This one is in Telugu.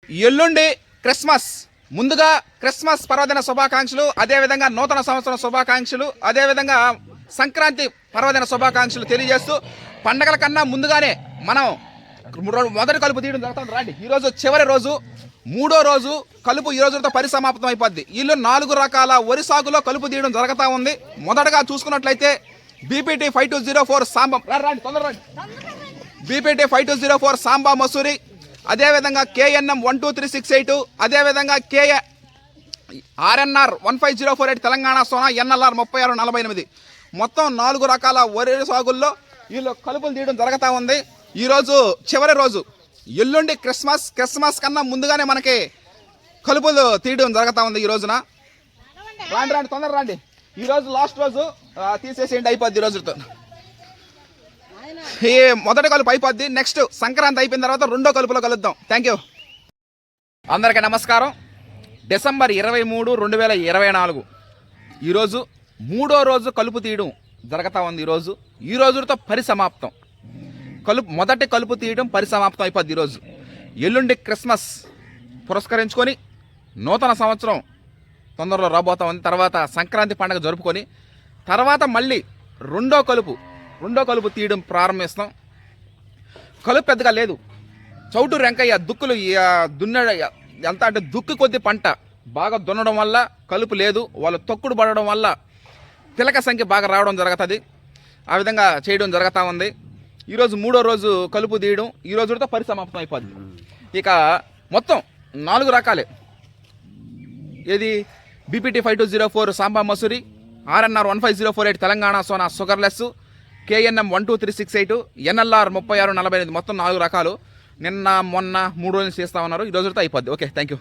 ఎల్లుండి క్రిస్మస్. ముందుగా క్రిస్మస్ పర్వదిన శుభాకాంక్షలు, అదేవిధంగా నూతన సంవత్సరం శుభాకాంక్షలు, అదేవిధంగా సంక్రాంతి పర్వదిన శుభాకాంక్షలు తెలియజేస్తూ పండగల కన్నా ముందుగానే మనం మొదటి కలుపు తీయడం జరుగుతుంది. రండి, ఈరోజు చివరి రోజు, మూడో రోజు కలుపు ఈ రోజుతో పరిసమాప్తం అయిపోద్ది. వీళ్ళు 4 రకాల వరి సాగులో కలుపు తీయడం జరుగుతూ ఉంది. మొదటగా చూసుకున్నట్లయితే బీపీటీ 5204 సాంబా, బీపీటీ 5204 సాంబా మసూరి, అదేవిధంగా కేఎన్ఎం 12368, అదేవిధంగా ఆర్ఎన్ఆర్ 15048 తెలంగాణ సోనా, ఎన్ఎల్ఆర్ 3648. మొత్తం 4 రకాల వరి సాగుల్లో వీళ్ళు కలుపులు తీయడం జరుగుతూ ఉంది. ఈరోజు చివరి రోజు. ఎల్లుండి క్రిస్మస్ కన్నా ముందుగానే మనకి కలుపులు తీయడం జరుగుతూ ఉంది ఈ రోజున. రండి తొందర రండి. ఈరోజు లాస్ట్ రోజు, తీసేసేయండి, అయిపోద్ది ఈ రోజుతో. ఈ మొదటి కలుపు అయిపోద్ది. నెక్స్ట్ సంక్రాంతి అయిపోయిన తర్వాత రెండో కలుపులో కలుద్దాం. Thank you. అందరికీ నమస్కారం. డిసెంబర్ 23, 2024 ఈరోజు మూడో రోజు కలుపు తీయడం జరుగుతూ ఉంది. ఈ రోజుతో పరిసమాప్తం. మొదటి కలుపు తీయడం పరిసమాప్తం అయిపోద్ది ఈరోజు. ఎల్లుండి క్రిస్మస్ పురస్కరించుకొని నూతన సంవత్సరం తొందరలో రాబోతా ఉంది. తర్వాత సంక్రాంతి పండుగ జరుపుకొని తర్వాత మళ్ళీ రెండో కలుపు తీయడం ప్రారంభిస్తాం. కలుపు పెద్దగా లేదు. చౌటు రెంకయ్య దుక్కులు దున్నడ ఎంత అంటే దుక్కు కొద్ది పంట బాగా దున్నడం వల్ల కలుపు లేదు. వాళ్ళు తొక్కుడు పడడం వల్ల పిలక సంఖ్య బాగా రావడం జరుగుతుంది. ఆ విధంగా చేయడం జరుగుతూ ఉంది. ఈరోజు మూడో రోజు కలుపు తీయడం ఈ రోజుతో పరిసమాప్తం అయిపోద్ది. ఇక మొత్తం 4 రకాలే. ఏది BPT 5204 Samba Masuri, RNR 15048 Telangana Sona sugarless, KNM 12368, NLR 3648. మొత్తం 4 రకాలు. నిన్న మొన్న 3 రోజులు చేస్తా ఉన్నారు. ఈ రోజుతో అయిపోద్ది. Okay, thank you.